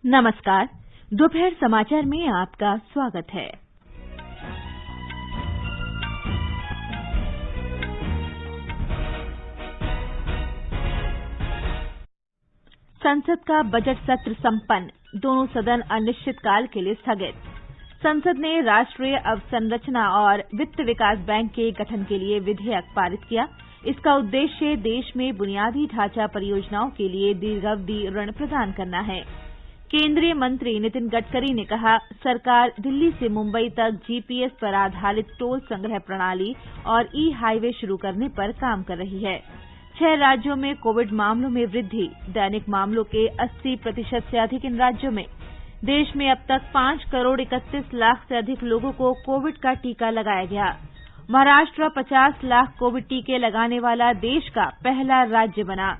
नमस्कार। दोपहर समाचार में आपका स्वागत है। संसद का बजट सत्र संपन्न, दोनों सदन अनिश्चितकाल के लिए स्थगित। संसद ने राष्ट्रीय अवसंरचना और वित्त विकास बैंक के गठन के लिए विधेयक पारित किया। इसका उद्देश्य देश में बुनियादी ढांचा परियोजनाओं के लिए दीर्घावधि ऋण प्रदान करना है। केंद्रीय मंत्री नितिन गडकरी ने कहा, सरकार दिल्ली से मुंबई तक जीपीएस पर आधारित टोल संग्रह प्रणाली और ई हाईवे शुरू करने पर काम कर रही है। 6 राज्यों में कोविड मामलों में वृद्धि, दैनिक मामलों के 80% से अधिक इन राज्यों में। देश में अब तक 5 करोड़ 31 लाख से अधिक लोगों को कोविड का टीका लगाया गया। महाराष्ट्र 50 लाख कोविड टीके लगाने वाला देश का पहला राज्य बना।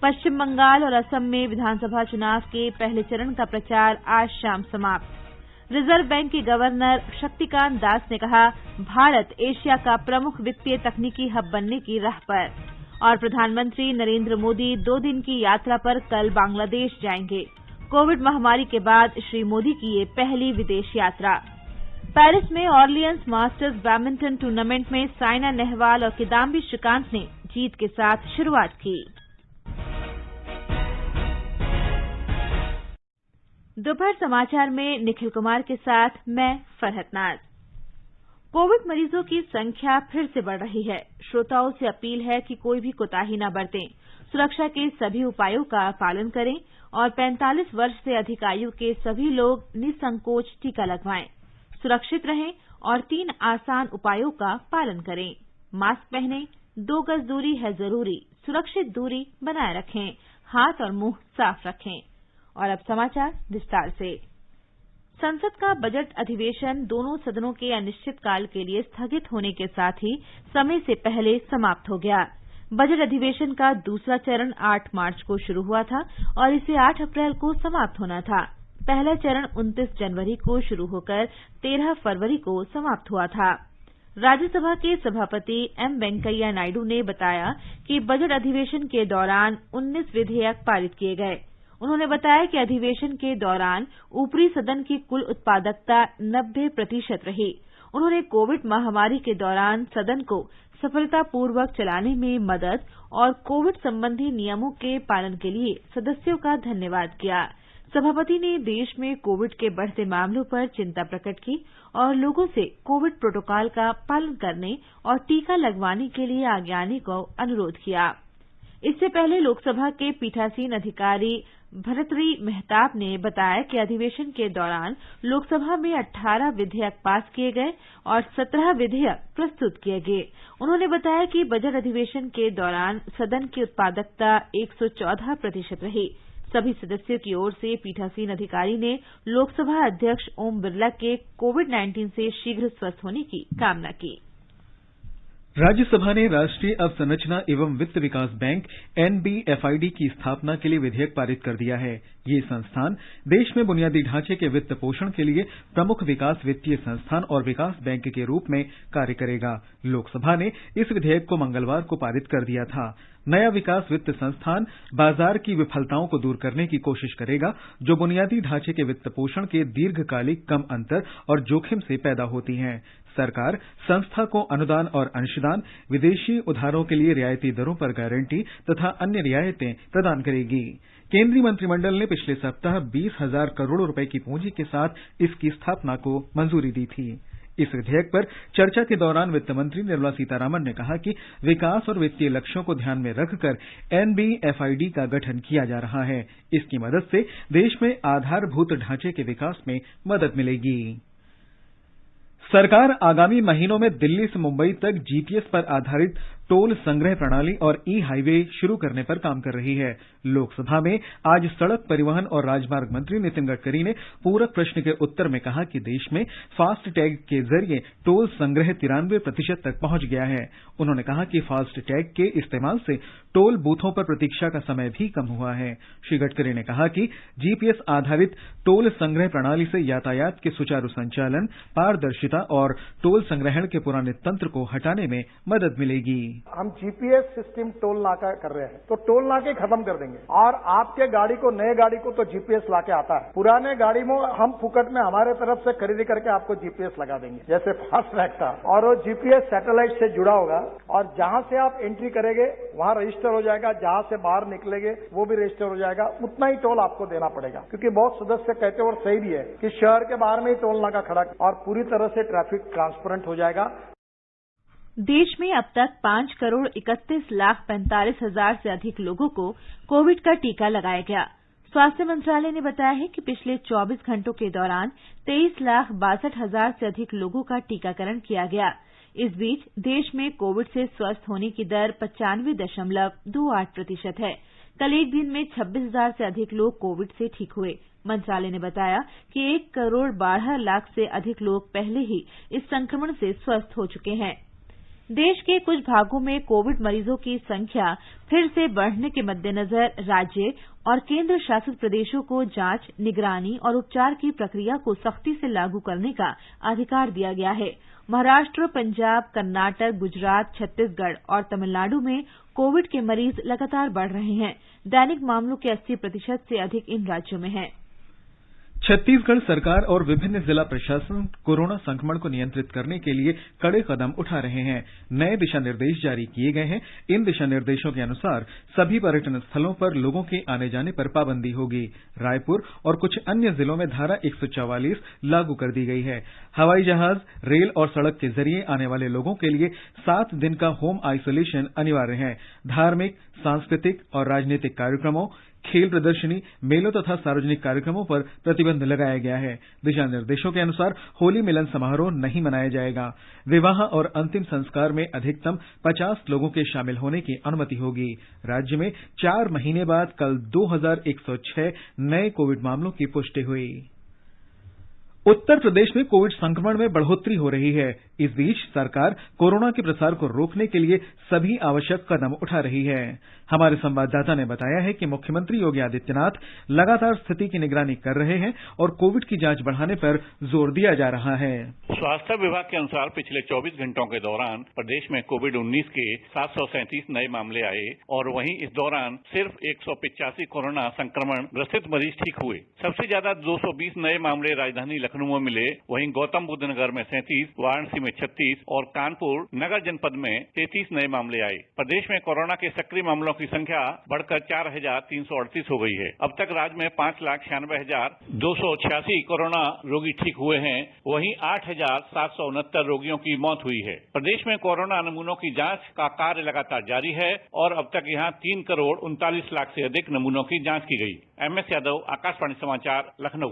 पश्चिम बंगाल और असम में विधानसभा चुनाव के पहले चरण का प्रचार आज शाम समाप्त। रिजर्व बैंक के गवर्नर शक्तिकांत दास ने कहा, भारत एशिया का प्रमुख वित्तीय तकनीकी हब बनने की राह पर। और प्रधानमंत्री नरेंद्र मोदी 2 दिन की यात्रा पर कल बांग्लादेश जाएंगे। कोविड महामारी के बाद श्री मोदी की ये पहली विदेश यात्रा। पेरिस में ऑरलियंस मास्टर्स बैडमिंटन टूर्नामेंट में साइना नेहवाल और किदाम्बी श्रीकांत ने जीत के साथ शुरुआत की। दोपहर समाचार में निखिल कुमार के साथ मैं फरहत नाज। कोविड मरीजों की संख्या फिर से बढ़ रही है। श्रोताओं से अपील है कि कोई भी कोताही न बरतें, सुरक्षा के सभी उपायों का पालन करें और 45 वर्ष से अधिक आयु के सभी लोग निसंकोच टीका लगवाएं। सुरक्षित रहें और 3 आसान उपायों का पालन करें। मास्क पहनें, 2 गज दूरी है जरूरी, सुरक्षित दूरी बनाए रखें, हाथ और मुंह साफ रखें। और अब समाचार विस्तार से। संसद का बजट अधिवेशन दोनों सदनों के अनिश्चितकाल के लिए स्थगित होने के साथ ही समय से पहले समाप्त हो गया। बजट अधिवेशन का दूसरा चरण 8 मार्च को शुरू हुआ था और इसे 8 अप्रैल को समाप्त होना था। पहला चरण 29 जनवरी को शुरू होकर 13 फरवरी को समाप्त हुआ था। राज्यसभा के सभापति एम वेंकैया नायडू ने बताया कि बजट अधिवेशन के दौरान 19 विधेयक पारित किए गए। उन्होंने बताया कि अधिवेशन के दौरान ऊपरी सदन की कुल उत्पादकता 90% रही। उन्होंने कोविड महामारी के दौरान सदन को सफलतापूर्वक चलाने में मदद और कोविड संबंधी नियमों के पालन के लिए सदस्यों का धन्यवाद किया। सभापति ने देश में कोविड के बढ़ते मामलों पर चिंता प्रकट की और लोगों से कोविड प्रोटोकॉल का पालन करने और टीका लगवाने के लिए आगे आने का अनुरोध किया। इससे पहले लोकसभा के पीठासीन अधिकारी भर्तृहरि मेहताब ने बताया कि अधिवेशन के दौरान लोकसभा में 18 विधेयक पास किए गए और 17 विधेयक प्रस्तुत किए गए। उन्होंने बताया कि बजट अधिवेशन के दौरान सदन की उत्पादकता 114% रही। सभी सदस्यों की ओर से पीठासीन अधिकारी ने लोकसभा अध्यक्ष ओम बिरला के कोविड-19 से शीघ्र स्वस्थ होने की कामना की। राज्यसभा ने राष्ट्रीय अवसंरचना एवं वित्त विकास बैंक एनबीएफआईडी की स्थापना के लिए विधेयक पारित कर दिया है। ये संस्थान देश में बुनियादी ढांचे के वित्त पोषण के लिए प्रमुख विकास वित्तीय संस्थान और विकास बैंक के रूप में कार्य करेगा। लोकसभा ने इस विधेयक को मंगलवार को पारित कर दिया था। नया विकास वित्त संस्थान बाजार की विफलताओं को दूर करने की कोशिश करेगा, जो बुनियादी ढांचे के वित्त पोषण के दीर्घकालिक कम अंतर और जोखिम से पैदा होती हैं। सरकार संस्था को अनुदान और अंशदान, विदेशी उधारों के लिए रियायती दरों पर गारंटी तथा अन्य रियायतें प्रदान करेगी। केंद्रीय मंत्रिमंडल ने पिछले सप्ताह 20,000 करोड़ रुपए की पूंजी के साथ इसकी स्थापना को मंजूरी दी थी। इस विधेयक पर चर्चा के दौरान वित्त मंत्री निर्मला सीतारामन ने कहा कि विकास और वित्तीय लक्ष्यों को ध्यान में रखकर एनबीएफआईडी का गठन किया जा रहा है। इसकी मदद से देश में आधारभूत ढांचे के विकास में मदद मिलेगी। सरकार आगामी महीनों में दिल्ली से मुंबई तक जीपीएस पर आधारित टोल संग्रह प्रणाली और ई हाईवे शुरू करने पर काम कर रही है। लोकसभा में आज सड़क परिवहन और राजमार्ग मंत्री नितिन गडकरी ने पूरक प्रश्न के उत्तर में कहा कि देश में फास्ट टैग के जरिए टोल संग्रह 93% तक पहुंच गया है। उन्होंने कहा कि फास्ट टैग के इस्तेमाल से टोल बूथों पर प्रतीक्षा का समय भी कम हुआ है। श्री गडकरी ने कहा कि जीपीएस आधारित टोल संग्रह प्रणाली से यातायात के सुचारू संचालन, पारदर्शिता और टोल संग्रहण के पुराने तंत्र को हटाने में मदद मिलेगी। हम जीपीएस सिस्टम टोल नाका कर रहे हैं, तो टोल नाके खत्म कर देंगे और आपके गाड़ी को, नए गाड़ी को तो जीपीएस लाके आता है। पुराने गाड़ी में हम फुकट में हमारे तरफ से खरीदी करके आपको जीपीएस लगा देंगे, जैसे फास्ट ट्रैक था, और वो जीपीएस सैटेलाइट से जुड़ा होगा और जहां से आप एंट्री करेंगे वहां रजिस्टर हो जाएगा, जहां से बाहर निकलेंगे वो भी रजिस्टर हो जाएगा। उतना ही टोल आपको देना पड़ेगा, क्योंकि बहुत सदस्य कहते हैं और सही भी है कि शहर के बाहर में ही टोल नाका खड़ा और पूरी तरह से ट्रैफिक ट्रांसपेरेंट हो जाएगा। देश में अब तक 5,31,45,000 से अधिक लोगों को कोविड का टीका लगाया गया। स्वास्थ्य मंत्रालय ने बताया है कि पिछले 24 घंटों के दौरान 23,62,000 से अधिक लोगों का टीकाकरण किया गया। इस बीच देश में कोविड से स्वस्थ होने की दर 95.28% है। कल एक दिन में 26,000 से अधिक लोग कोविड से ठीक हुए। मंत्रालय ने बताया कि 1,12,00,000 से अधिक लोग पहले ही इस संक्रमण से स्वस्थ हो चुके हैं। देश के कुछ भागों में कोविड मरीजों की संख्या फिर से बढ़ने के मद्देनजर राज्य और केंद्र शासित प्रदेशों को जांच, निगरानी और उपचार की प्रक्रिया को सख्ती से लागू करने का अधिकार दिया गया है। महाराष्ट्र, पंजाब, कर्नाटक, गुजरात, छत्तीसगढ़ और तमिलनाडु में कोविड के मरीज लगातार बढ़ रहे हैं। दैनिक मामलों के 80% से अधिक इन राज्यों में हैं। छत्तीसगढ़ सरकार और विभिन्न जिला प्रशासन कोरोना संक्रमण को नियंत्रित करने के लिए कड़े कदम उठा रहे हैं। नए दिशा निर्देश जारी किए गए हैं। इन दिशा निर्देशों के अनुसार सभी पर्यटन स्थलों पर लोगों के आने जाने पर पाबंदी होगी। रायपुर और कुछ अन्य जिलों में धारा 144 लागू कर दी गई है। हवाई जहाज, रेल और सड़क के जरिए आने वाले लोगों के लिए 7 दिन का होम आइसोलेशन अनिवार्य है। धार्मिक, सांस्कृतिक और राजनीतिक कार्यक्रमों, खेल प्रदर्शनी, मेलों तथा सार्वजनिक कार्यक्रमों पर प्रतिबंध लगाया गया है। दिशा निर्देशों के अनुसार होली मिलन समारोह नहीं मनाया जाएगा। विवाह और अंतिम संस्कार में अधिकतम 50 लोगों के शामिल होने की अनुमति होगी। राज्य में 4 महीने बाद कल 2,106 नए कोविड मामलों की पुष्टि हुई। उत्तर प्रदेश में कोविड संक्रमण में बढ़ोतरी हो रही है। इस बीच सरकार कोरोना के प्रसार को रोकने के लिए सभी आवश्यक कदम उठा रही है। हमारे संवाददाता ने बताया है कि मुख्यमंत्री योगी आदित्यनाथ लगातार स्थिति की निगरानी कर रहे हैं और कोविड की जांच बढ़ाने पर जोर दिया जा रहा है। स्वास्थ्य विभाग के अनुसार पिछले 24 घंटों के दौरान प्रदेश में कोविड-19 के 737 नए मामले आए और वहीं इस दौरान सिर्फ 185 कोरोना संक्रमण ग्रसित मरीज ठीक हुए। सबसे ज्यादा 220 नए मामले राजधानी लखनऊ में मिले। वहीं गौतम बुद्ध नगर में 37, वाराणसी में 36 और कानपुर नगर जनपद में 33 नए मामले आए। प्रदेश में कोरोना के सक्रिय मामलों की संख्या बढ़कर 4,338 हो गई है। अब तक राज्य में 5,96,286 कोरोना रोगी ठीक हुए हैं। वहीं 8,769 रोगियों की मौत हुई है। प्रदेश में कोरोना नमूनों की जांच का कार्य लगातार जारी है और अब तक यहां 3,39,00,000 से अधिक नमूनों की जांच की गई। MS यादव, आकाशवाणी समाचार, लखनऊ।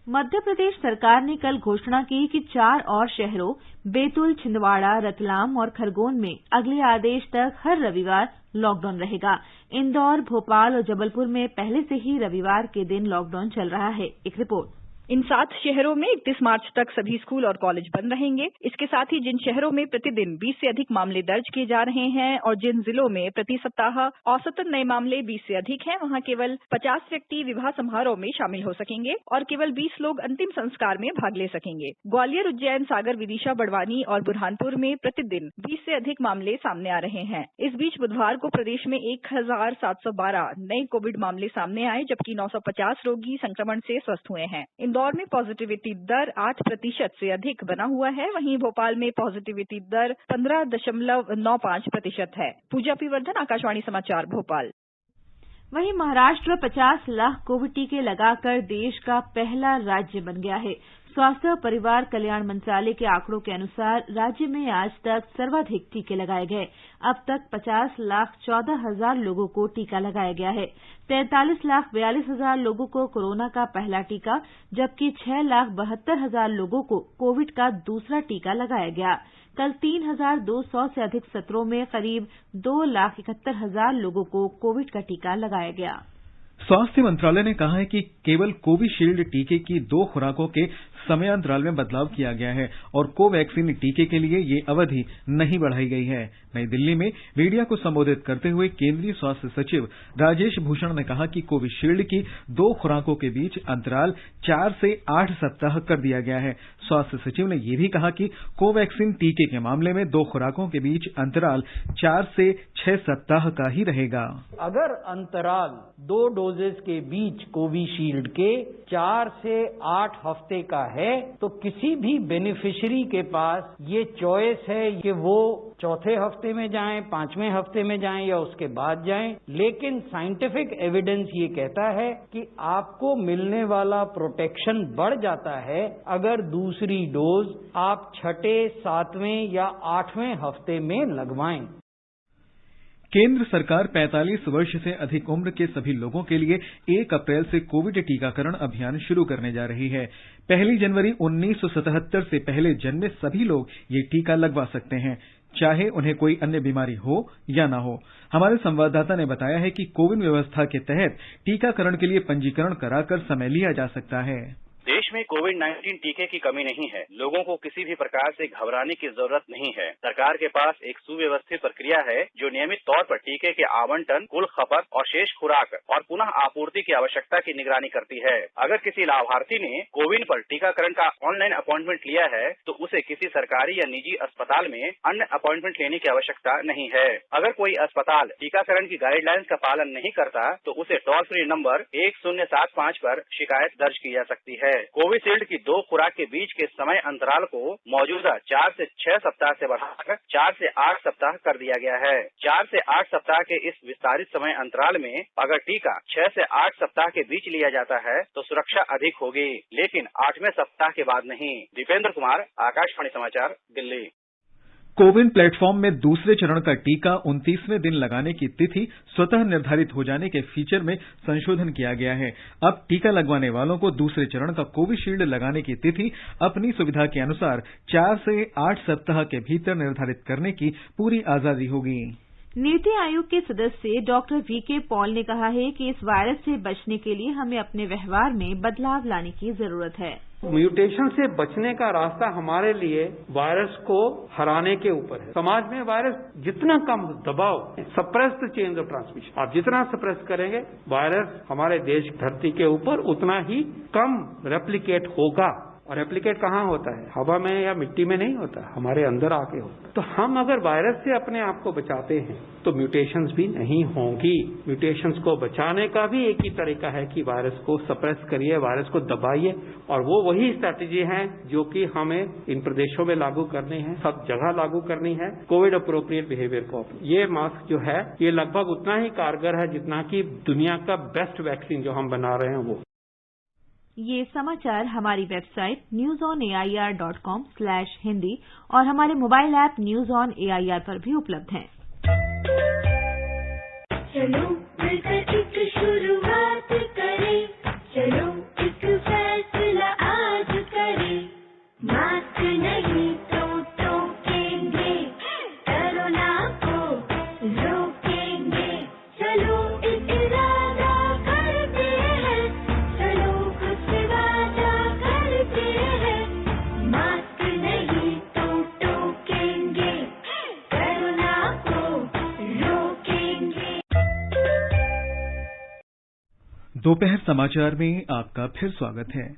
मध्य प्रदेश सरकार ने कल घोषणा की कि 4 और शहरों बैतूल, छिंदवाड़ा, रतलाम और खरगोन में अगले आदेश तक हर रविवार लॉकडाउन रहेगा। इंदौर, भोपाल और जबलपुर में पहले से ही रविवार के दिन लॉकडाउन चल रहा है। एक रिपोर्ट। इन 7 शहरों में 31 मार्च तक सभी स्कूल और कॉलेज बंद रहेंगे। इसके साथ ही जिन शहरों में प्रतिदिन 20 से अधिक मामले दर्ज किए जा रहे हैं और जिन जिलों में प्रति सप्ताह औसतन नए मामले 20 से अधिक हैं, वहां केवल 50 व्यक्ति विवाह समारोह में शामिल हो सकेंगे और केवल 20 लोग अंतिम संस्कार में भाग ले सकेंगे। ग्वालियर, उज्जैन, सागर, विदिशा, बड़वानी और बुरहानपुर में प्रतिदिन 20 से अधिक मामले सामने आ रहे हैं। इस बीच बुधवार को प्रदेश में 1,712 नए कोविड मामले सामने आए, जबकि 950 रोगी संक्रमण से स्वस्थ हुए हैं। इंदौर में पॉजिटिविटी दर 8% से अधिक बना हुआ है। वहीं भोपाल में पॉजिटिविटी दर 15.95% है। पूजा पीवर्धन, आकाशवाणी समाचार, भोपाल। वहीं महाराष्ट्र 50 लाख कोविड टीके लगाकर देश का पहला राज्य बन गया है। स्वास्थ्य और परिवार कल्याण मंत्रालय के आंकड़ों के अनुसार राज्य में आज तक सर्वाधिक टीके लगाए गए। अब तक 50,14,000 लोगों को टीका लगाया गया है। 43,42,000 लोगों को कोरोना का पहला टीका, जबकि 6,72,000 लोगों को कोविड का दूसरा टीका लगाया गया। कल 3,200 से अधिक सत्रों में करीब 2,71,000 लोगों को कोविड का टीका लगाया गया। स्वास्थ्य मंत्रालय ने कहा है कि केवल कोविशील्ड टीके की 2 खुराकों के समयांतराल में बदलाव किया गया है और कोवैक्सीन टीके के लिए ये अवधि नहीं बढ़ाई गई है। नई दिल्ली में मीडिया को संबोधित करते हुए केंद्रीय स्वास्थ्य सचिव राजेश भूषण ने कहा कि कोविशील्ड की 2 खुराकों के बीच अंतराल 4 से 8 सप्ताह कर दिया गया है। स्वास्थ्य सचिव ने यह भी कहा कि कोवैक्सीन टीके के मामले में 2 खुराकों के बीच अंतराल 4 से 6 सप्ताह का ही रहेगा। अगर अंतराल 2 डोजेज के बीच कोविशील्ड के 4 से 8 हफ्ते का है तो किसी भी बेनिफिशियरी के पास ये चॉइस है कि वो चौथे हफ्ते में जाएं, 5वें हफ्ते में जाएं या उसके बाद जाएं, लेकिन साइंटिफिक एविडेंस ये कहता है कि आपको मिलने वाला प्रोटेक्शन बढ़ जाता है अगर दूसरी डोज आप 6, 7वें या 8वें हफ्ते में लगवाएं। केंद्र सरकार 45 वर्ष से अधिक उम्र के सभी लोगों के लिए 1 अप्रैल से कोविड टीकाकरण अभियान शुरू करने जा रही है। 1 जनवरी 1977 से पहले जन्मे सभी लोग ये टीका लगवा सकते हैं, चाहे उन्हें कोई अन्य बीमारी हो या न हो। हमारे संवाददाता ने बताया है कि कोविन व्यवस्था के तहत टीकाकरण के लिए पंजीकरण कराकर समय लिया जा सकता है। देश में कोविड-19 टीके की कमी नहीं है। लोगों को किसी भी प्रकार से घबराने की जरूरत नहीं है। सरकार के पास एक सुव्यवस्थित प्रक्रिया है जो नियमित तौर पर टीके के आवंटन, कुल खपत और शेष खुराक और पुनः आपूर्ति की आवश्यकता की निगरानी करती है। अगर किसी लाभार्थी ने कोविन पर टीकाकरण का ऑनलाइन अपॉइंटमेंट लिया है तो उसे किसी सरकारी या निजी अस्पताल में अन्य अपॉइंटमेंट लेने की आवश्यकता नहीं है। अगर कोई अस्पताल टीकाकरण की गाइडलाइंस का पालन नहीं करता तो उसे टोल फ्री नंबर 1075 पर शिकायत दर्ज की जा सकती है। कोविशील्ड की 2 खुराक के बीच के समय अंतराल को मौजूदा 4 से 6 सप्ताह से बढ़ाकर 4 से 8 सप्ताह कर दिया गया है। 4 से 8 सप्ताह के इस विस्तारित समय अंतराल में अगर टीका 6 से 8 सप्ताह के बीच लिया जाता है तो सुरक्षा अधिक होगी, लेकिन 8वें सप्ताह के बाद नहीं। दीपेंद्र कुमार, आकाशवाणी समाचार, दिल्ली। कोविन प्लेटफॉर्म में दूसरे चरण का टीका 29वें दिन लगाने की तिथि स्वतः निर्धारित हो जाने के फीचर में संशोधन किया गया है। अब टीका लगवाने वालों को दूसरे चरण का कोविशील्ड लगाने की तिथि अपनी सुविधा के अनुसार 4 से 8 सप्ताह के भीतर निर्धारित करने की पूरी आजादी होगी। नीति आयोग के सदस्य डॉक्टर वीके पॉल ने कहा है कि इस वायरस से बचने के लिए हमें अपने व्यवहार में बदलाव लाने की जरूरत है। म्यूटेशन से बचने का रास्ता हमारे लिए वायरस को हराने के ऊपर है। समाज में वायरस जितना कम दबाव, suppress the chain of transmission, आप जितना सप्रेस करेंगे वायरस हमारे देश धरती के ऊपर उतना ही कम रेप्लिकेट होगा। और रेप्लिकेट कहाँ होता है? हवा में या मिट्टी में नहीं होता, हमारे अंदर आके होता है। तो हम अगर वायरस से अपने आप को बचाते हैं तो म्यूटेशंस भी नहीं होंगी। म्यूटेशंस को बचाने का भी एक ही तरीका है कि वायरस को सप्रेस करिए, वायरस को दबाइए, और वो वही स्ट्रैटेजी है जो कि हमें इन प्रदेशों में लागू करनी है, सब जगह लागू करनी है। कोविड अप्रोप्रिएट बिहेवियर को ये मास्क जो है ये लगभग उतना ही कारगर है जितना कि दुनिया का बेस्ट वैक्सीन जो हम बना रहे हैं वो। ये समाचार हमारी वेबसाइट newsonair.com/hindi और हमारे mobile app news on AIR पर भी उपलब्ध हैं। चलो मिलकर एक शुरुआत करें, चलो एक फैसला आज करें, मास्क नहीं तो टोकेंगे, कोरोना को रोकेंगे, चलो एक इरादा करते हैं, चलो कुछ वादा करते हैं, मास्क नहीं तो टोकेंगे, कोरोना को रोकेंगे। दोपहर समाचार में आपका फिर स्वागत है।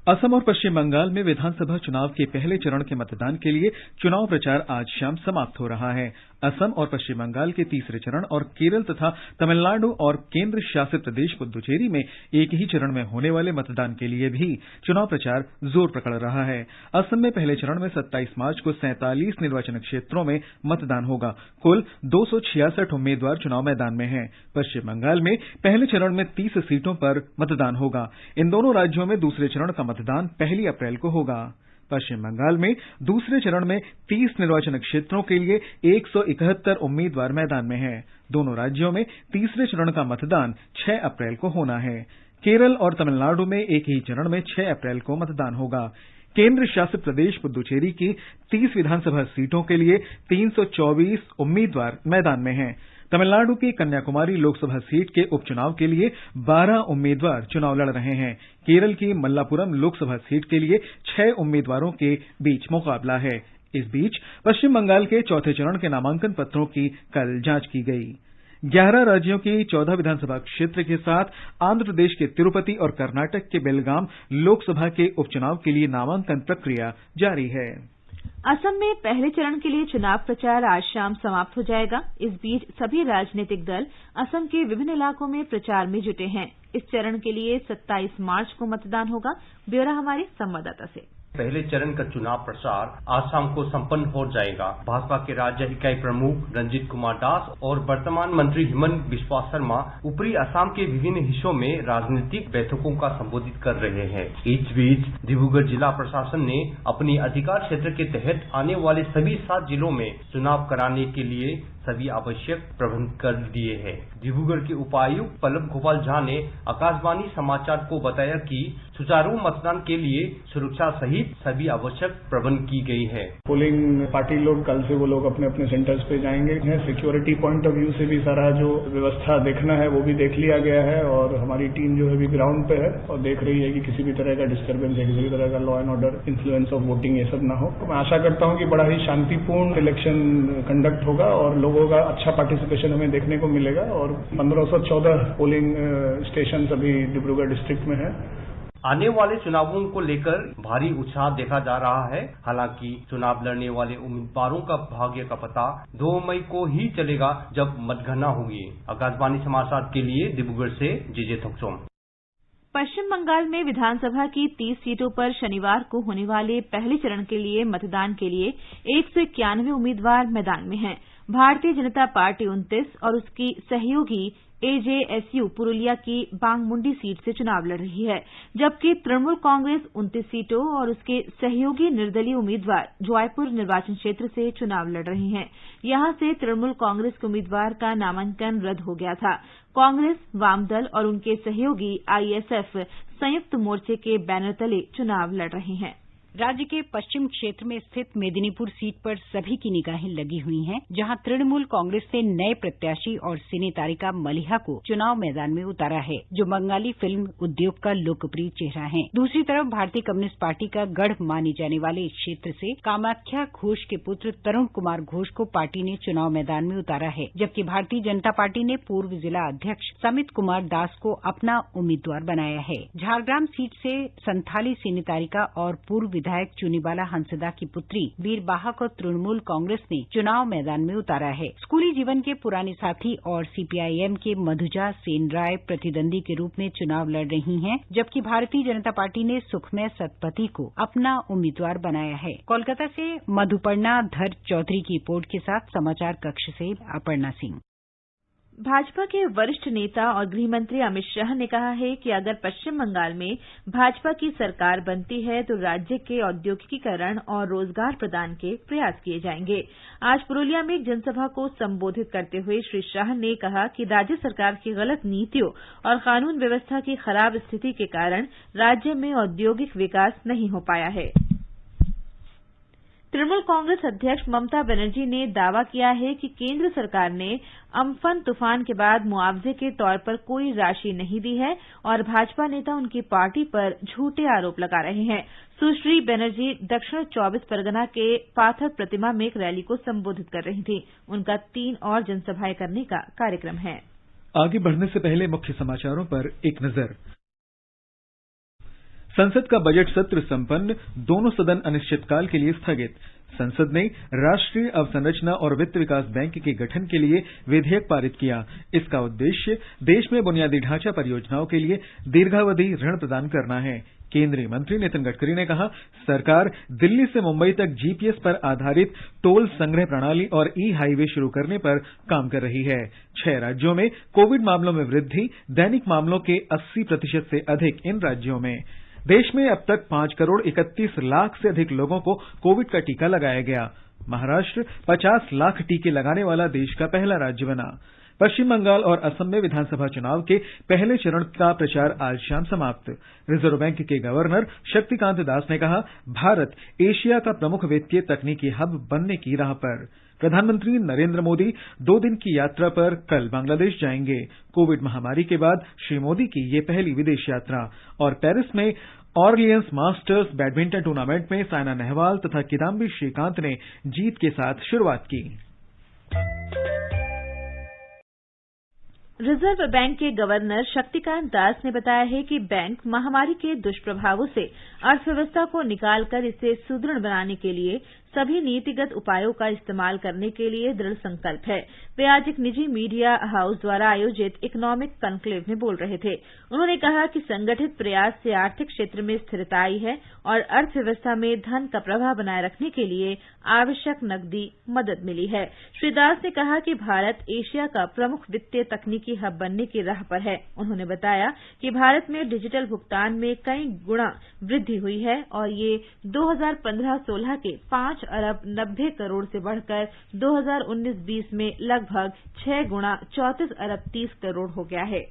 असम और पश्चिम बंगाल में विधानसभा चुनाव के पहले चरण के मतदान के लिए चुनाव प्रचार आज शाम समाप्त हो रहा है। असम और पश्चिम बंगाल के तीसरे चरण और केरल तथा तमिलनाडु और केंद्र शासित प्रदेश पुदुचेरी में एक ही चरण में होने वाले मतदान के लिए भी चुनाव प्रचार जोर पकड़ रहा है। असम में पहले चरण में 27 मार्च को 47 निर्वाचन क्षेत्रों में मतदान होगा। कुल 266 उम्मीदवार चुनाव मैदान में हैं। पश्चिम बंगाल में पहले चरण में 30 सीटों पर मतदान होगा। इन दोनों राज्यों में दूसरे चरण का मतदान 1 अप्रैल को होगा। पश्चिम बंगाल में दूसरे चरण में 30 निर्वाचन क्षेत्रों के लिए 171 उम्मीदवार मैदान में हैं। दोनों राज्यों में तीसरे चरण का मतदान 6 अप्रैल को होना है। केरल और तमिलनाडु में एक ही चरण में 6 अप्रैल को मतदान होगा। केंद्र शासित प्रदेश पुदुचेरी की 30 विधानसभा सीटों के लिए 324 उम्मीदवार मैदान में हैं। तमिलनाडु की कन्याकुमारी लोकसभा सीट के उपचुनाव के लिए 12 उम्मीदवार चुनाव लड़ रहे हैं। केरल की मल्लापुरम लोकसभा सीट के लिए 6 उम्मीदवारों के बीच मुकाबला है। इस बीच पश्चिम बंगाल के चौथे चरण के नामांकन पत्रों की कल जांच की गई। 11 राज्यों की 14 विधानसभा क्षेत्र के साथ आंध्र प्रदेश के तिरुपति और कर्नाटक के बेलगाम लोकसभा के उपचुनाव के लिए नामांकन प्रक्रिया जारी है। असम में पहले चरण के लिए चुनाव प्रचार आज शाम समाप्त हो जाएगा। इस बीच सभी राजनीतिक दल असम के विभिन्न इलाकों में प्रचार में जुटे हैं। इस चरण के लिए 27 मार्च को मतदान होगा। ब्यौरा हमारे संवाददाता से। पहले चरण का चुनाव प्रचार आज शाम को संपन्न हो जाएगा। भाजपा के राज्य इकाई प्रमुख रंजीत कुमार दास और वर्तमान मंत्री हिमंत बिस्वा शर्मा ऊपरी असम के विभिन्न हिस्सों में राजनीतिक बैठकों का संबोधित कर रहे हैं। इस बीच डिब्रूगढ़ जिला प्रशासन ने अपनी अधिकार क्षेत्र के तहत आने वाले सभी 7 जिलों में चुनाव कराने के लिए सभी आवश्यक प्रबंध कर दिए हैं। डिब्रूगढ़ के उपायुक्त पल्लव गोपाल झा ने आकाशवाणी समाचार को बताया कि सुचारू मतदान के लिए सुरक्षा सहित सभी आवश्यक प्रबंध की गई है। पोलिंग पार्टी लोग कल से वो लोग अपने अपने सेंटर्स पे जाएंगे। सिक्योरिटी पॉइंट ऑफ व्यू से भी सारा जो व्यवस्था देखना है वो भी देख लिया गया है और हमारी टीम जो है अभी ग्राउंड पे है और देख रही है कि किसी भी तरह का डिस्टर्बेंस या किसी भी तरह का law and order influence of voting ये सब ना हो। मैं आशा करता हूँ कि बड़ा ही शांतिपूर्ण इलेक्शन कंडक्ट होगा और लोगों का अच्छा पार्टिसिपेशन हमें देखने को मिलेगा और 1514 पोलिंग स्टेशन अभी डिब्रूगढ़ डिस्ट्रिक्ट में है। आने वाले चुनावों को लेकर भारी उत्साह देखा जा रहा है। हालांकि चुनाव लड़ने वाले उम्मीदवारों का भाग्य का पता 2 मई को ही चलेगा जब मतगणना होगी। आकाशवाणी समाचार के लिए डिब्रूगढ़ से जेजे थोक्सोम। पश्चिम बंगाल में विधानसभा की 30 सीटों पर शनिवार को होने वाले पहले चरण के लिए मतदान के लिए 191 उम्मीदवार मैदान में हैं। भारतीय जनता पार्टी 29 और उसकी सहयोगी एजेएसयू पुरुलिया की बांगमुंडी सीट से चुनाव लड़ रही है, जबकि तृणमूल कांग्रेस 29 सीटों और उसके सहयोगी निर्दलीय उम्मीदवार जॉयपुर निर्वाचन क्षेत्र से चुनाव लड़ रहे हैं। यहां से तृणमूल कांग्रेस के उम्मीदवार का नामांकन रद्द हो गया था। कांग्रेस, वामदल और उनके सहयोगी आईएसएफ संयुक्त मोर्चे के बैनर तले चुनाव लड़ रहे हैं। राज्य के पश्चिम क्षेत्र में स्थित मेदिनीपुर सीट पर सभी की निगाहें लगी हुई हैं, जहां तृणमूल कांग्रेस ने नए प्रत्याशी और सिने तारिका मलिहा को चुनाव मैदान में उतारा है, जो बंगाली फिल्म उद्योग का लोकप्रिय चेहरा है। दूसरी तरफ भारतीय कम्युनिस्ट पार्टी का गढ़ माने जाने वाले इस क्षेत्र से कामाख्या घोष के पुत्र तरुण कुमार घोष को पार्टी ने चुनाव मैदान में उतारा है, जबकि भारतीय जनता पार्टी ने पूर्व जिला अध्यक्ष समित कुमार दास को अपना उम्मीदवार बनाया है। झारग्राम सीट से संथाली सिने तारिका और पूर्व विधायक चुनीबाला हंसदा की पुत्री वीर बाहा को तृणमूल कांग्रेस ने चुनाव मैदान में उतारा है। स्कूली जीवन के पुराने साथी और सीपीआईएम के मधुजा सेन राय प्रतिद्वंदी के रूप में चुनाव लड़ रही हैं, जबकि भारतीय जनता पार्टी ने सुखमय सतपथी को अपना उम्मीदवार बनाया है। कोलकाता से मधुपर्णा धर चौधरी की रिपोर्ट के साथ समाचार कक्ष से अपर्णा सिंह। भाजपा के वरिष्ठ नेता और गृहमंत्री अमित शाह ने कहा है कि अगर पश्चिम बंगाल में भाजपा की सरकार बनती है तो राज्य के औद्योगिकीकरण और रोजगार प्रदान के प्रयास किए जाएंगे। आज पुरुलिया में एक जनसभा को संबोधित करते हुए श्री शाह ने कहा कि राज्य सरकार की गलत नीतियों और कानून व्यवस्था की खराब स्थिति के कारण राज्य में औद्योगिक विकास नहीं हो पाया है। तृणमूल कांग्रेस अध्यक्ष ममता बनर्जी ने दावा किया है कि केंद्र सरकार ने अम्फन तूफान के बाद मुआवजे के तौर पर कोई राशि नहीं दी है और भाजपा नेता उनकी पार्टी पर झूठे आरोप लगा रहे हैं। सुश्री बनर्जी दक्षिण 24 परगना के पाथर प्रतिमा में एक रैली को संबोधित कर रही थी। उनका 3 और जनसभाएं करने का कार्यक्रम है। आगे बढ़ने से पहले मुख्य समाचारों पर एक नजर। संसद का बजट सत्र संपन्न, दोनों सदन अनिश्चितकाल के लिए स्थगित। संसद ने राष्ट्रीय अवसंरचना और वित्त विकास बैंक के गठन के लिए विधेयक पारित किया। इसका उद्देश्य देश में बुनियादी ढांचा परियोजनाओं के लिए दीर्घावधि ऋण प्रदान करना है। केंद्रीय मंत्री नितिन गडकरी ने कहा, सरकार दिल्ली से मुंबई तक जीपीएस पर आधारित टोल संग्रह प्रणाली और ई हाईवे शुरू करने पर काम कर रही है। 6 राज्यों में कोविड मामलों में वृद्धि, दैनिक मामलों के 80% से अधिक इन राज्यों में। देश में अब तक 5 करोड़ 31 लाख से अधिक लोगों को कोविड का टीका लगाया गया। महाराष्ट्र 50 लाख टीके लगाने वाला देश का पहला राज्य बना। पश्चिम बंगाल और असम में विधानसभा चुनाव के पहले चरण का प्रचार आज शाम समाप्त। रिजर्व बैंक के गवर्नर शक्तिकांत दास ने कहा, भारत एशिया का प्रमुख वित्तीय तकनीकी हब बनने की राह पर। प्रधानमंत्री नरेंद्र मोदी 2 दिन की यात्रा पर कल बांग्लादेश जाएंगे। कोविड महामारी के बाद श्री मोदी की ये पहली विदेश यात्रा। और पेरिस में ऑरलियंस मास्टर्स बैडमिंटन टूर्नामेंट में साइना नेहवाल तथा किदाम्बी श्रीकांत ने जीत के साथ शुरुआत की। रिजर्व बैंक के गवर्नर शक्तिकांत दास ने बताया है कि बैंक महामारी के दुष्प्रभावों से अर्थव्यवस्था को निकालकर इसे सुदृढ़ बनाने के लिए सभी नीतिगत उपायों का इस्तेमाल करने के लिए दृढ़ संकल्प है। वे आज एक निजी मीडिया हाउस द्वारा आयोजित इकोनॉमिक कॉन्क्लेव में बोल रहे थे। उन्होंने कहा कि संगठित प्रयास से आर्थिक क्षेत्र में स्थिरता आई है और अर्थव्यवस्था में धन का प्रवाह बनाए रखने के लिए आवश्यक नकदी मदद मिली है। श्री दास ने कहा कि भारत एशिया का प्रमुख वित्तीय तकनीकी हब बनने की राह पर है। उन्होंने बताया कि भारत में डिजिटल भुगतान में कई गुना वृद्धि हुई है और ये 2015-16 के 5 अरब 90 करोड़ से बढ़कर 2019-20 में लगभग 6 गुना 34 अरब 30 करोड़ हो गया है।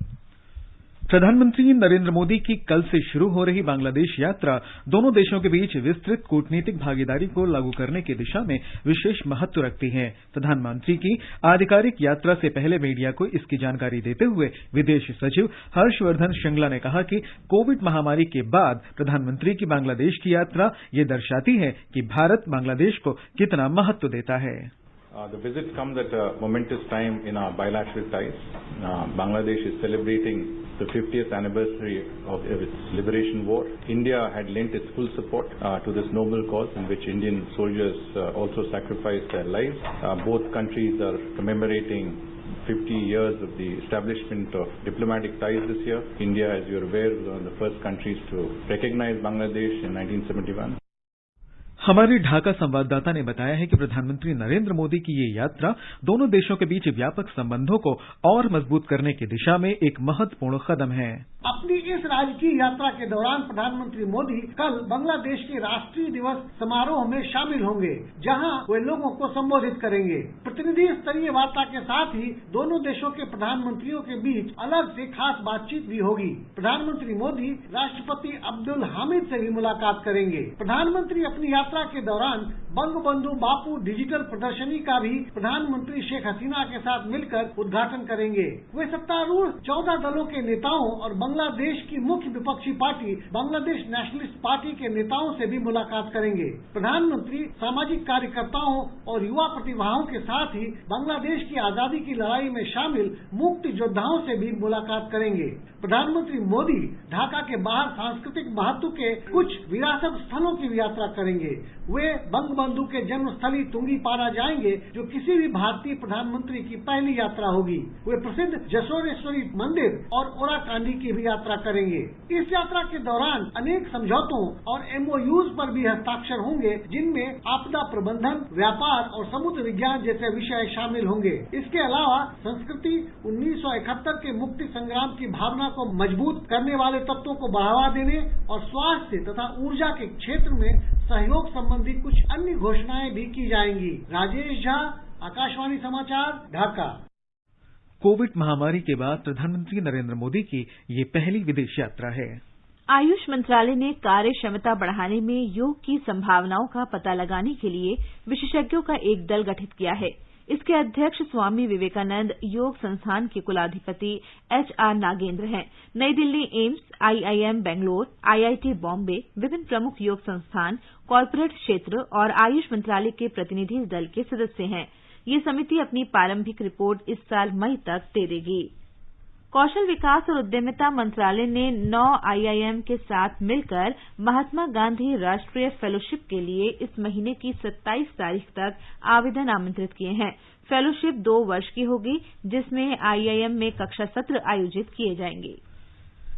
प्रधानमंत्री नरेंद्र मोदी की कल से शुरू हो रही बांग्लादेश यात्रा दोनों देशों के बीच विस्तृत कूटनीतिक भागीदारी को लागू करने की दिशा में विशेष महत्व रखती है। प्रधानमंत्री की आधिकारिक यात्रा से पहले मीडिया को इसकी जानकारी देते हुए विदेश सचिव हर्षवर्धन श्रृंगला ने कहा कि कोविड महामारी के बाद प्रधानमंत्री की बांग्लादेश की यात्रा ये दर्शाती है कि भारत बांग्लादेश को कितना महत्व देता है। The visit comes at a momentous time in our bilateral ties. Bangladesh is celebrating the 50th anniversary of its liberation war. India had lent its full support to this noble cause in which Indian soldiers also sacrificed their lives. Both countries are commemorating 50 years of the establishment of diplomatic ties this year. India, as you are aware, was one of the first countries to recognize Bangladesh in 1971. हमारे ढाका संवाददाता ने बताया है कि प्रधानमंत्री नरेंद्र मोदी की ये यात्रा दोनों देशों के बीच व्यापक संबंधों को और मजबूत करने की दिशा में एक महत्वपूर्ण कदम है। अपनी इस राजकीय यात्रा के दौरान प्रधानमंत्री मोदी कल बांग्लादेश के राष्ट्रीय दिवस समारोह में शामिल होंगे, जहां वे लोगों को संबोधित करेंगे। प्रतिनिधि स्तरीय वार्ता के साथ ही दोनों देशों के प्रधानमंत्रियों के बीच अलग से खास बातचीत भी होगी। प्रधानमंत्री मोदी राष्ट्रपति अब्दुल हामिद से भी मुलाकात करेंगे। प्रधानमंत्री अपनी यात्रा के दौरान बंगबंधु बापू डिजिटल प्रदर्शनी का भी प्रधानमंत्री शेख हसीना के साथ मिलकर उद्घाटन करेंगे। वे सत्तारूढ़ 14 दलों के नेताओं और बांग्लादेश की मुख्य विपक्षी पार्टी बांग्लादेश नेशनलिस्ट पार्टी के नेताओं से भी मुलाकात करेंगे। प्रधानमंत्री सामाजिक कार्यकर्ताओं और युवा प्रतिभाओं के साथ ही बांग्लादेश की आजादी की लड़ाई में शामिल मुक्ति योद्धाओं से भी मुलाकात करेंगे। प्रधानमंत्री मोदी ढाका के बाहर सांस्कृतिक महत्व के कुछ विरासत स्थलों की भी यात्रा करेंगे। वे बंगबंधु के जन्मस्थली तुंगीपारा जाएंगे, जो किसी भी भारतीय प्रधानमंत्री की पहली यात्रा होगी। वे प्रसिद्ध जसोरेश्वरी मंदिर और ओराकांडी की भी यात्रा करेंगे। इस यात्रा के दौरान अनेक समझौतों और MOUs पर भी हस्ताक्षर होंगे, जिनमें आपदा प्रबंधन, व्यापार और समुद्र विज्ञान जैसे विषय शामिल होंगे। इसके अलावा संस्कृति, 1971 के मुक्ति संग्राम की भावना को मजबूत करने वाले तत्वों को बढ़ावा देने और स्वास्थ्य तथा ऊर्जा के क्षेत्र में सहयोग संबंधी कुछ अन्य घोषणाएं भी की जाएंगी। राजेश झा, आकाशवाणी समाचार, ढाका। कोविड महामारी के बाद प्रधानमंत्री नरेंद्र मोदी की ये पहली विदेश यात्रा है। आयुष मंत्रालय ने कार्य क्षमता बढ़ाने में योग की संभावनाओं का पता लगाने के लिए विशेषज्ञों का एक दल गठित किया है। इसके अध्यक्ष स्वामी विवेकानंद योग संस्थान के कुलाधिपति HR नागेंद्र हैं। नई Delhi AIIMS, IIM Bangalore, IIT Bombay, विभिन्न प्रमुख योग संस्थान, कॉरपोरेट क्षेत्र और आयुष मंत्रालय के प्रतिनिधि दल के सदस्य हैं। ये समिति अपनी प्रारंभिक रिपोर्ट इस साल मई तक दे देगी। कौशल विकास और उद्यमिता मंत्रालय ने 9 IIM के साथ मिलकर महात्मा गांधी राष्ट्रीय फेलोशिप के लिए इस महीने की 27 तारीख तक आवेदन आमंत्रित किए हैं। फेलोशिप 2 वर्ष की होगी, जिसमें IIM में कक्षा सत्र आयोजित किए जाएंगे।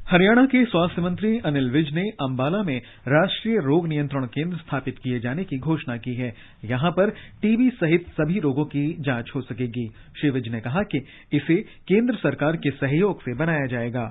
हरियाणा के स्वास्थ्य मंत्री अनिल विज ने अंबाला में राष्ट्रीय रोग नियंत्रण केंद्र स्थापित किए जाने की घोषणा की है। यहां पर टीबी सहित सभी रोगों की जांच हो सकेगी। श्री विज ने कहा कि इसे केंद्र सरकार के सहयोग से बनाया जाएगा।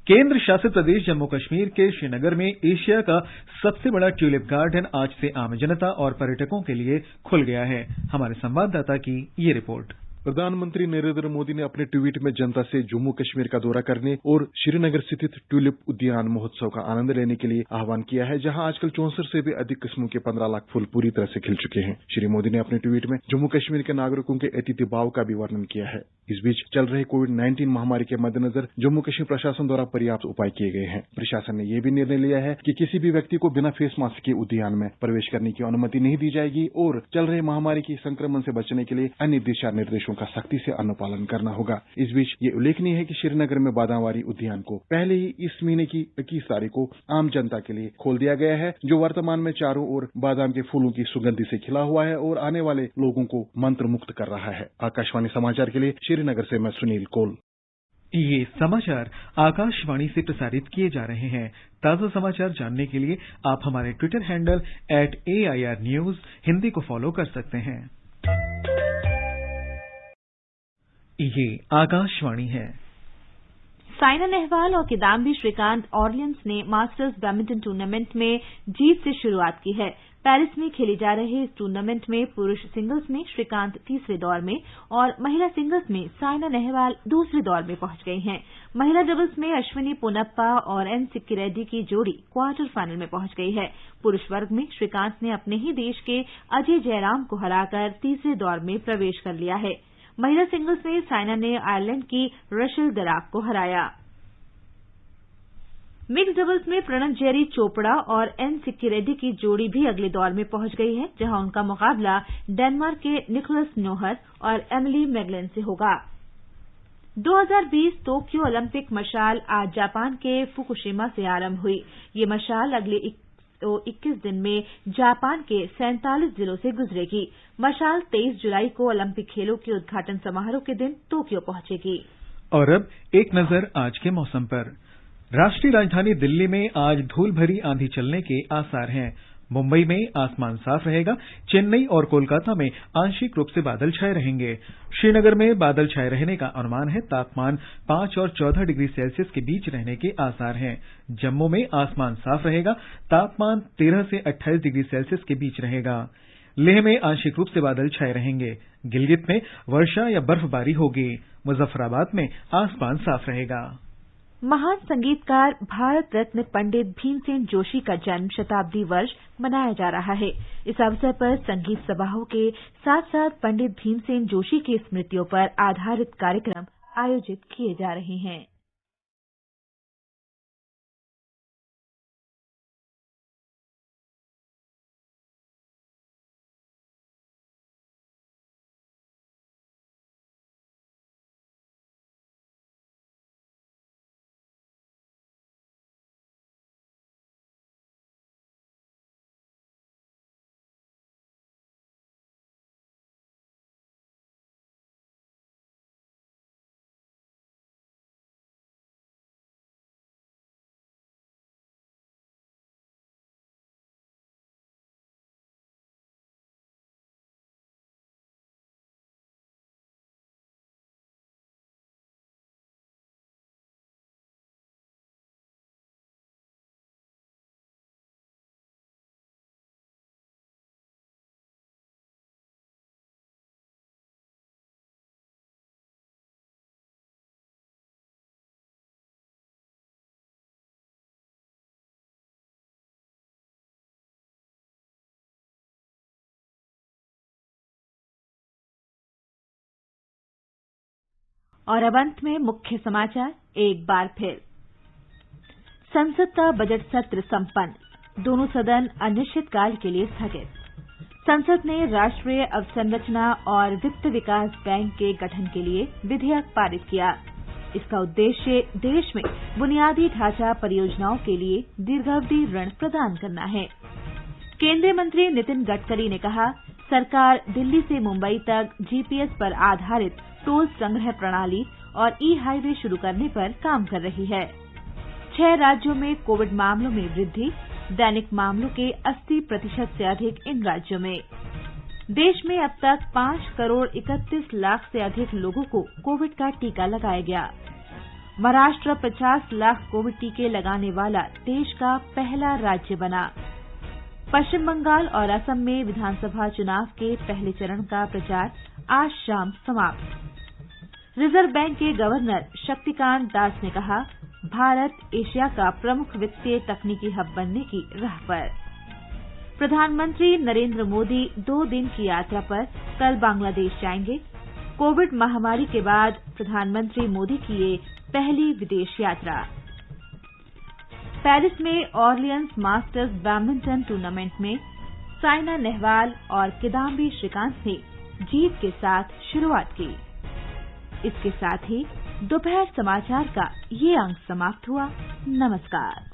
केंद्र शासित प्रदेश जम्मू कश्मीर के श्रीनगर में एशिया का सबसे बड़ा ट्यूलिप गार्डन आज से आम जनता और पर्यटकों के लिए खुल गया है। हमारे संवाददाता की ये रिपोर्ट। प्रधानमंत्री नरेंद्र मोदी ने अपने ट्वीट में जनता से जम्मू कश्मीर का दौरा करने और श्रीनगर स्थित ट्यूलिप उद्यान महोत्सव का आनंद लेने के लिए आह्वान किया है, जहां आजकल 64 से भी अधिक किस्मों के 15 लाख फूल पूरी तरह से खिल चुके हैं। श्री मोदी ने अपने ट्वीट में जम्मू कश्मीर के नागरिकों के अतिथि भाव का भी वर्णन किया है। इस बीच चल रहे कोविड-19 महामारी के मद्देनजर जम्मू कश्मीर प्रशासन द्वारा पर्याप्त उपाय किए गए हैं। प्रशासन ने यह भी निर्णय लिया है कि किसी भी व्यक्ति को बिना फेस मास्क के उद्यान में प्रवेश करने की अनुमति नहीं दी जाएगी और चल रहे महामारी के संक्रमण से बचने के लिए अन्य दिशा निर्देशों का सख्ती से अनुपालन करना होगा। इस बीच ये उल्लेखनीय है कि श्रीनगर में बादामवारी उद्यान को पहले ही इस महीने की 21 तारीख को आम जनता के लिए खोल दिया गया है, जो वर्तमान में चारों ओर बादाम के फूलों की सुगंधि से खिला हुआ है और आने वाले लोगों को मंत्र मुक्त कर रहा है। आकाशवाणी समाचार के लिए श्रीनगर से मैं सुनील कौल। ये समाचार आकाशवाणी से प्रसारित किए जा रहे हैं। ताज़ा समाचार जानने के लिए आप हमारे Twitter handle @AIR News Hindi को फॉलो कर सकते हैं। ये आकाशवाणी है। साइना नेहवाल और किदाम्बी श्रीकांत ऑर्लियंस ने मास्टर्स बैडमिंटन टूर्नामेंट में जीत से शुरुआत की है। पेरिस में खेले जा रहे इस टूर्नामेंट में पुरुष सिंगल्स में श्रीकांत तीसरे दौर में और महिला सिंगल्स में साइना नेहवाल दूसरे दौर में पहुंच गई हैं। महिला डबल्स में अश्विनी पोनप्पा और एन सिक्की रेड्डी की जोड़ी क्वार्टर फाइनल में पहुंच गई है। पुरुष वर्ग में श्रीकांत ने अपने ही देश के अजय जयराम को हराकर तीसरे दौर में प्रवेश कर लिया है। महिला सिंगल्स में साइना ने आयरलैंड की रशेल दराक को हराया। मिक्स डबल्स में प्रणव जेरी चोपड़ा और एन सिक्की रेड्डी की जोड़ी भी अगले दौर में पहुंच गई है, जहां उनका मुकाबला डेनमार्क के निकोलस नोहर और एमिली मैगलेन से होगा। 2020 टोक्यो ओलंपिक मशाल आज जापान के फुकुशिमा से आरंभ हुई। ये मशाल अगले 21 दिन में जापान के 47 जिलों से गुजरेगी। मशाल 23 जुलाई को ओलंपिक खेलों के उद्घाटन समारोह के दिन टोक्यो पहुंचेगी। और अब एक नजर आज के मौसम पर। राष्ट्रीय राजधानी दिल्ली में आज धूल भरी आंधी चलने के आसार हैं। मुंबई में आसमान साफ रहेगा। चेन्नई और कोलकाता में आंशिक रूप से बादल छाए रहेंगे। श्रीनगर में बादल छाए रहने का अनुमान है। तापमान 5 और 14 डिग्री सेल्सियस के बीच रहने के आसार हैं। जम्मू में आसमान साफ रहेगा। तापमान 13 से 28 डिग्री सेल्सियस के बीच रहेगा। लेह में आंशिक रूप से बादल छाए रहेंगे। गिलगित में वर्षा या बर्फबारी होगी। मुजफ्फराबाद में आसमान साफ रहेगा। महान संगीतकार भारत रत्न पंडित भीमसेन जोशी का जन्म शताब्दी वर्ष मनाया जा रहा है। इस अवसर पर संगीत समारोह के साथ साथ पंडित भीमसेन जोशी की स्मृतियों पर आधारित कार्यक्रम आयोजित किए जा रहे हैं। और अब अंत में मुख्य समाचार एक बार फिर। संसद का बजट सत्र संपन्न। दोनों सदन अनिश्चितकाल के लिए स्थगित। संसद ने राष्ट्रीय अवसंरचना और वित्त विकास बैंक के गठन के लिए विधेयक पारित किया। इसका उद्देश्य देश में बुनियादी ढांचा परियोजनाओं के लिए दीर्घावधि ऋण प्रदान करना है। केंद्रीय मंत्री नितिन गडकरी ने कहा, सरकार दिल्ली से मुंबई तक जीपीएस पर आधारित टोल संग्रह प्रणाली और ई हाईवे शुरू करने पर काम कर रही है। 6 राज्यों में कोविड मामलों में वृद्धि। दैनिक मामलों के 80% से अधिक इन राज्यों में। देश में अब तक 5 करोड़ 31 लाख से अधिक लोगों को कोविड का टीका लगाया गया। महाराष्ट्र 50 लाख कोविड टीके लगाने वाला देश का पहला राज्य बना। पश्चिम बंगाल और असम में विधानसभा चुनाव के पहले चरण का प्रचार आज शाम समाप्त। रिजर्व बैंक के गवर्नर शक्तिकांत दास ने कहा, भारत एशिया का प्रमुख वित्तीय तकनीकी हब बनने की राह पर। प्रधानमंत्री नरेंद्र मोदी 2 दिन की यात्रा पर कल बांग्लादेश जाएंगे। कोविड महामारी के बाद प्रधानमंत्री मोदी की ये पहली विदेश यात्रा। पेरिस में ऑरलियंस मास्टर्स बैडमिंटन टूर्नामेंट में साइना नेहवाल और किदाम्बी श्रीकांत ने जीत के साथ शुरुआत की। इसके साथ ही दोपहर समाचार का ये अंक समाप्त हुआ। नमस्कार।